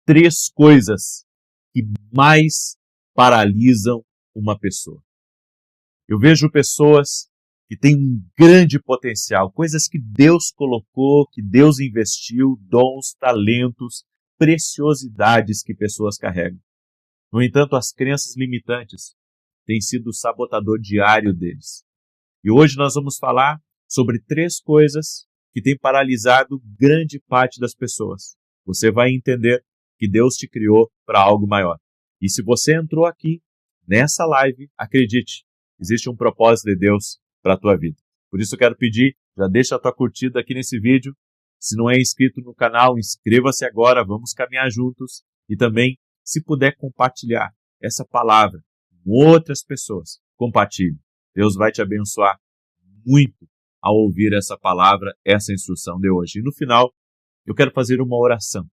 três coisas que mais paralisam uma pessoa. Eu vejo pessoas que têm um grande potencial, coisas que Deus colocou, que Deus investiu, dons, talentos, preciosidades que pessoas carregam. No entanto, as crenças limitantes têm sido o sabotador diário deles. E hoje nós vamos falar sobre três coisas que têm paralisado grande parte das pessoas. Você vai entender que Deus te criou para algo maior. E se você entrou aqui nessa live, acredite, existe um propósito de Deus para a tua vida. Por isso eu quero pedir, já deixa a tua curtida aqui nesse vídeo. Se não é inscrito no canal, inscreva-se agora, vamos caminhar juntos. E também, se puder compartilhar essa palavra com outras pessoas, compartilhe. Deus vai te abençoar muito ao ouvir essa palavra, essa instrução de hoje. E no final, eu quero fazer uma oração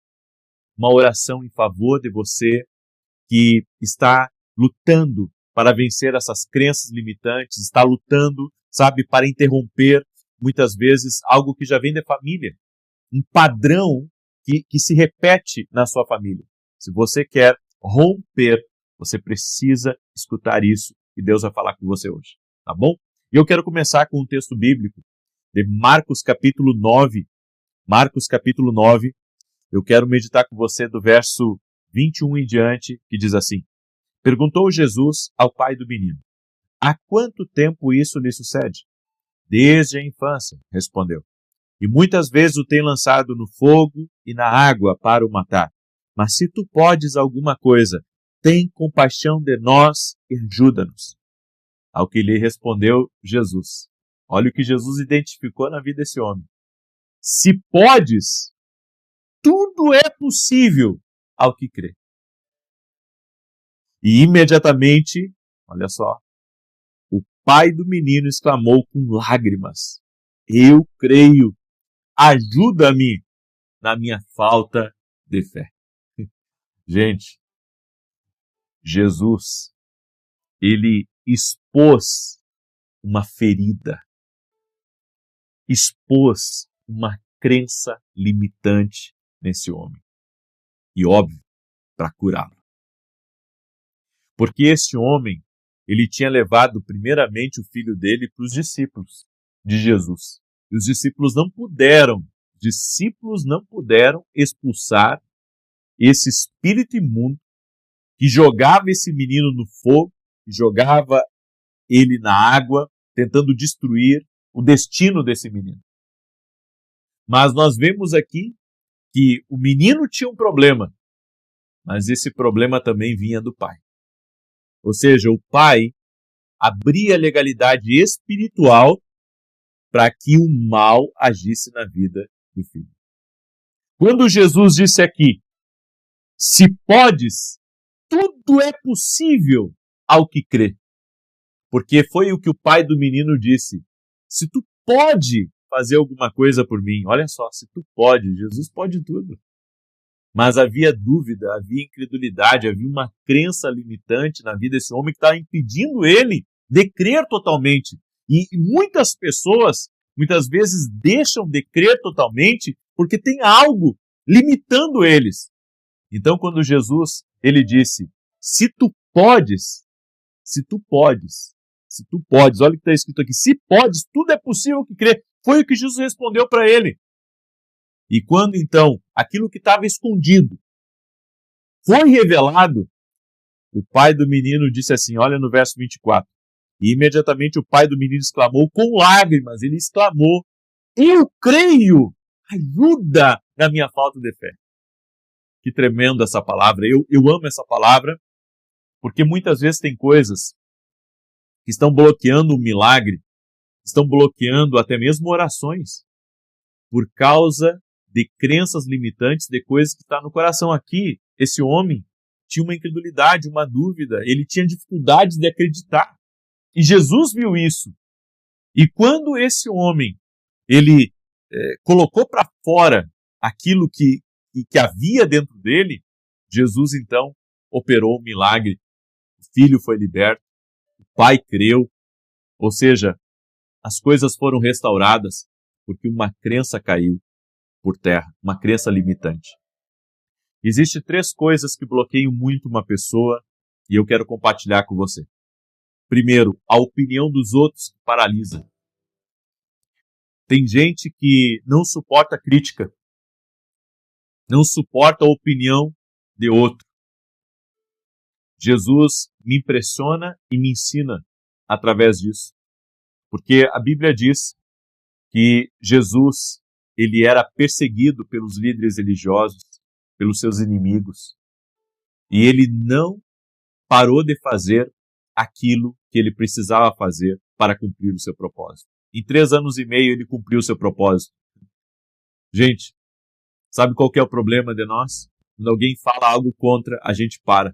em favor de você que está lutando para vencer essas crenças limitantes, está lutando, para interromper, muitas vezes, algo que já vem da família, um padrão que se repete na sua família. Se você quer romper, você precisa escutar isso e Deus vai falar com você hoje, tá bom? E eu quero começar com um texto bíblico de Marcos capítulo 9. Marcos capítulo 9, eu quero meditar com você do verso 21 em diante, que diz assim: Perguntou Jesus ao pai do menino: Há quanto tempo isso lhe sucede? Desde a infância, respondeu. E muitas vezes o tem lançado no fogo e na água para o matar. Mas se tu podes alguma coisa, tem compaixão de nós e ajuda-nos. Ao que lhe respondeu Jesus. Olha o que Jesus identificou na vida desse homem. Se podes, tudo é possível ao que crê. E imediatamente, olha só, o pai do menino exclamou com lágrimas: Eu creio, ajuda-me na minha falta de fé. Gente, Jesus, ele expôs uma ferida, expôs uma crença limitante nesse homem. E óbvio, para curá-lo. Porque esse homem, ele tinha levado primeiramente o filho dele para os discípulos de Jesus. E os discípulos não puderam expulsar esse espírito imundo que jogava esse menino no fogo, que jogava ele na água, tentando destruir o destino desse menino. Mas nós vemos aqui que o menino tinha um problema, mas esse problema também vinha do pai. Ou seja, o pai abria a legalidade espiritual para que o mal agisse na vida do filho. Quando Jesus disse aqui, se podes, tudo é possível ao que crê. Porque foi o que o pai do menino disse. Se tu pode fazer alguma coisa por mim, olha só, se tu pode, Jesus pode tudo. Mas havia dúvida, havia incredulidade, havia uma crença limitante na vida desse homem que estava impedindo ele de crer totalmente. E muitas pessoas, muitas vezes, deixam de crer totalmente porque tem algo limitando eles. Então, quando Jesus, ele disse, se tu podes, olha o que está escrito aqui, se podes, tudo é possível que crer. Foi o que Jesus respondeu para ele. E quando, então, aquilo que estava escondido foi revelado, o pai do menino disse assim, olha no verso 24, e imediatamente o pai do menino exclamou com lágrimas, ele exclamou, eu creio, ajuda na minha falta de fé. Que tremendo essa palavra, eu amo essa palavra, porque muitas vezes tem coisas que estão bloqueando um milagre, estão bloqueando até mesmo orações, por causa de crenças limitantes, de coisas que estão no coração. Aqui, esse homem tinha uma incredulidade, uma dúvida, ele tinha dificuldades de acreditar. E Jesus viu isso. E quando esse homem, ele colocou para fora aquilo que havia dentro dele, Jesus então operou um milagre. O filho foi liberto, o pai creu, ou seja, as coisas foram restauradas porque uma crença caiu por terra, uma crença limitante. Existem 3 coisas que bloqueiam muito uma pessoa e eu quero compartilhar com você. Primeiro, a opinião dos outros que paralisa. Tem gente que não suporta a crítica, não suporta a opinião de outro. Jesus me impressiona e me ensina através disso. Porque a Bíblia diz que Jesus, ele era perseguido pelos líderes religiosos, pelos seus inimigos. E ele não parou de fazer aquilo que ele precisava fazer para cumprir o seu propósito. Em 3 anos e meio ele cumpriu o seu propósito. Gente, sabe qual que é o problema de nós? Quando alguém fala algo contra, a gente para.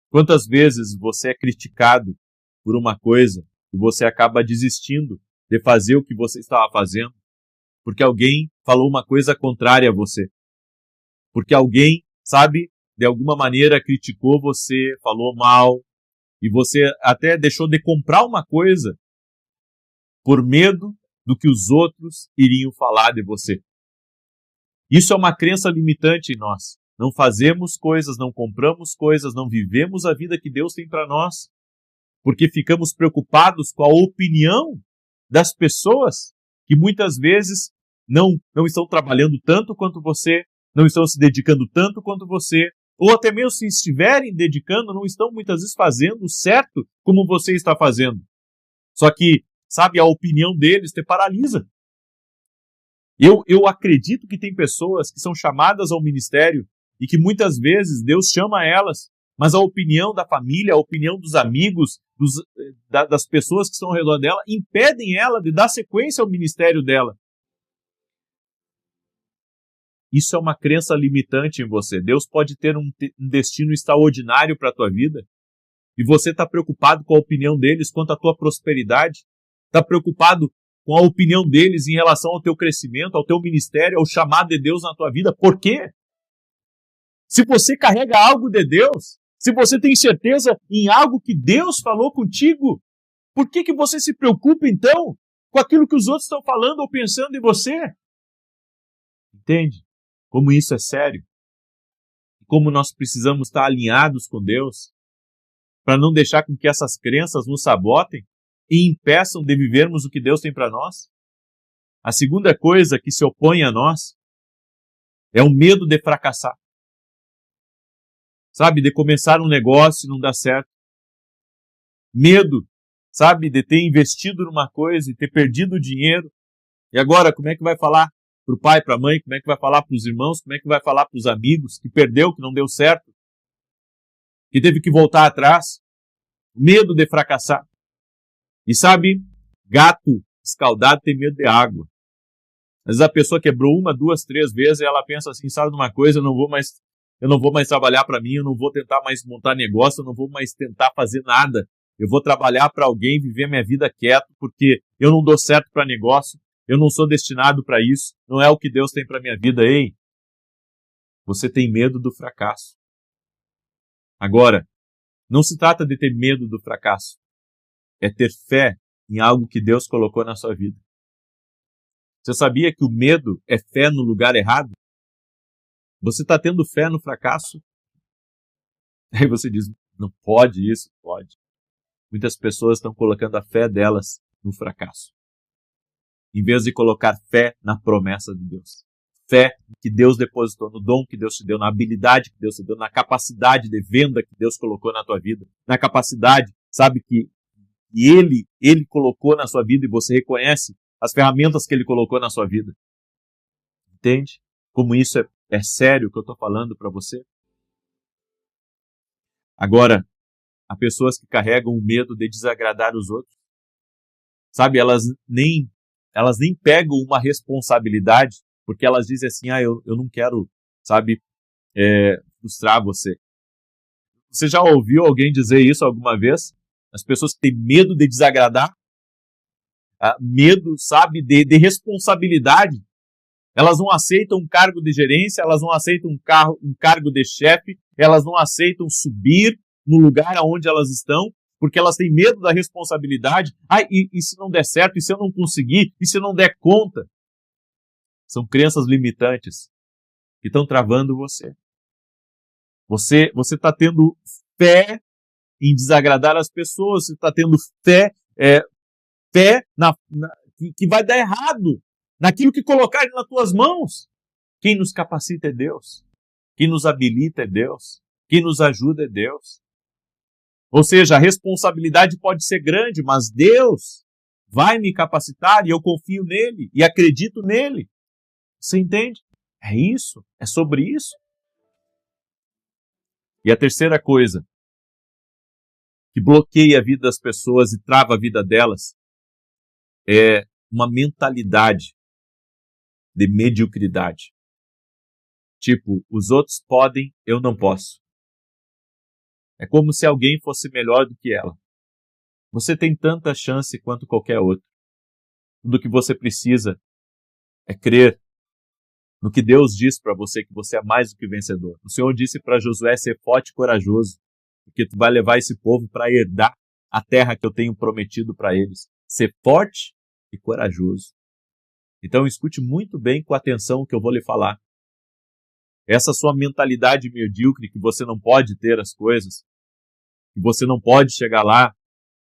Quantas vezes você é criticado por uma coisa e você acaba desistindo de fazer o que você estava fazendo porque alguém falou uma coisa contrária a você? Porque alguém, sabe, de alguma maneira criticou você, falou mal, e você até deixou de comprar uma coisa por medo do que os outros iriam falar de você. Isso é uma crença limitante em nós. Não fazemos coisas, não compramos coisas, não vivemos a vida que Deus tem para nós, porque ficamos preocupados com a opinião das pessoas que muitas vezes não estão trabalhando tanto quanto você, não estão se dedicando tanto quanto você, ou até mesmo se estiverem dedicando, não estão muitas vezes fazendo certo como você está fazendo. Só que, sabe, a opinião deles te paralisa. Eu acredito que tem pessoas que são chamadas ao ministério e que muitas vezes Deus chama elas, mas a opinião da família, a opinião dos amigos, das pessoas que estão ao redor dela, impedem ela de dar sequência ao ministério dela. Isso é uma crença limitante em você. Deus pode ter um destino extraordinário para a tua vida e você está preocupado com a opinião deles quanto à tua prosperidade, está preocupado com a opinião deles em relação ao teu crescimento, ao teu ministério, ao chamado de Deus na tua vida. Por quê? Se você carrega algo de Deus, se você tem certeza em algo que Deus falou contigo, por que você se preocupa então com aquilo que os outros estão falando ou pensando em você? Entende? Como isso é sério. Como nós precisamos estar alinhados com Deus para não deixar com que essas crenças nos sabotem e impeçam de vivermos o que Deus tem para nós. A segunda coisa que se opõe a nós é o medo de fracassar. Sabe, de começar um negócio e não dar certo. Medo, sabe, de ter investido numa coisa e ter perdido o dinheiro. E agora, como é que vai falar para o pai, para a mãe? Como é que vai falar para os irmãos? Como é que vai falar para os amigos que perdeu, que não deu certo? Que teve que voltar atrás? Medo de fracassar. E sabe, gato escaldado tem medo de água. Às vezes a pessoa quebrou 1, 2, 3 vezes e ela pensa assim, sabe de uma coisa, eu não vou mais trabalhar para mim, eu não vou tentar mais montar negócio, eu não vou mais tentar fazer nada. Eu vou trabalhar para alguém, viver minha vida quieto, porque eu não dou certo para negócio, eu não sou destinado para isso, não é o que Deus tem para minha vida. Ei, você tem medo do fracasso. Agora, não se trata de ter medo do fracasso, é ter fé em algo que Deus colocou na sua vida. Você sabia que o medo é fé no lugar errado? Você está tendo fé no fracasso? Aí você diz, não pode isso? Pode. Muitas pessoas estão colocando a fé delas no fracasso, em vez de colocar fé na promessa de Deus. Fé que Deus depositou, no dom que Deus te deu, na habilidade que Deus te deu, na capacidade de venda que Deus colocou na tua vida, na capacidade, sabe, que Ele colocou na sua vida e você reconhece as ferramentas que Ele colocou na sua vida. Entende? Como isso é sério o que eu estou falando para você? Agora, há pessoas que carregam o medo de desagradar os outros. Sabe, elas nem pegam uma responsabilidade, porque elas dizem assim, eu não quero, sabe, frustrar você. Você já ouviu alguém dizer isso alguma vez? As pessoas que têm medo de desagradar, medo, sabe, de responsabilidade. Elas não aceitam um cargo de gerência, elas não aceitam um cargo de chefe, elas não aceitam subir no lugar onde elas estão, porque elas têm medo da responsabilidade. E se não der certo? E se eu não conseguir? E se eu não der conta? São crenças limitantes. que estão travando você. Você está tendo fé em desagradar as pessoas, você está tendo fé que vai dar errado naquilo que colocarem nas tuas mãos. Quem nos capacita é Deus. Quem nos habilita é Deus. Quem nos ajuda é Deus. Ou seja, a responsabilidade pode ser grande, mas Deus vai me capacitar e eu confio nele e acredito nele. Você entende? É isso, é sobre isso. E a terceira coisa que bloqueia a vida das pessoas e trava a vida delas é uma mentalidade de mediocridade. Tipo, os outros podem, eu não posso. É como se alguém fosse melhor do que ela. Você tem tanta chance quanto qualquer outro. Tudo que você precisa é crer no que Deus diz para você, que você é mais do que vencedor. O Senhor disse para Josué ser forte e corajoso, porque tu vai levar esse povo para herdar a terra que eu tenho prometido para eles. Ser forte e corajoso. Então escute muito bem com atenção o que eu vou lhe falar. Essa sua mentalidade medíocre, que você não pode ter as coisas, que você não pode chegar lá,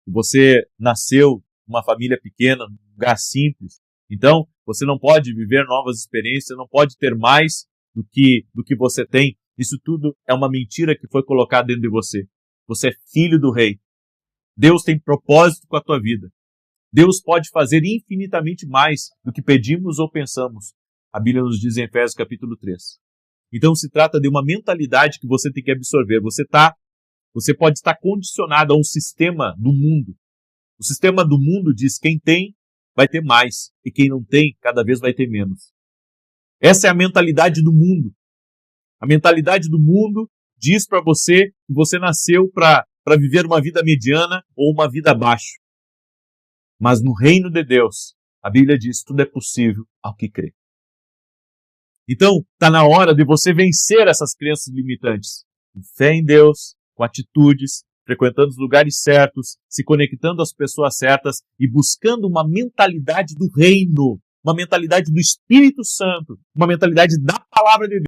que você nasceu numa família pequena, num lugar simples, então você não pode viver novas experiências, não pode ter mais do que você tem. Isso tudo é uma mentira que foi colocada dentro de você. Você é filho do rei. Deus tem propósito com a tua vida. Deus pode fazer infinitamente mais do que pedimos ou pensamos. A Bíblia nos diz em Efésios capítulo 3. Então se trata de uma mentalidade que você tem que absorver. Você pode estar condicionado a um sistema do mundo. O sistema do mundo diz que quem tem vai ter mais e quem não tem cada vez vai ter menos. Essa é a mentalidade do mundo. A mentalidade do mundo diz para você que você nasceu para viver uma vida mediana ou uma vida abaixo. Mas no reino de Deus, a Bíblia diz que tudo é possível ao que crê. Então, está na hora de você vencer essas crenças limitantes. Com fé em Deus, com atitudes, frequentando os lugares certos, se conectando às pessoas certas e buscando uma mentalidade do reino, uma mentalidade do Espírito Santo, uma mentalidade da palavra de Deus.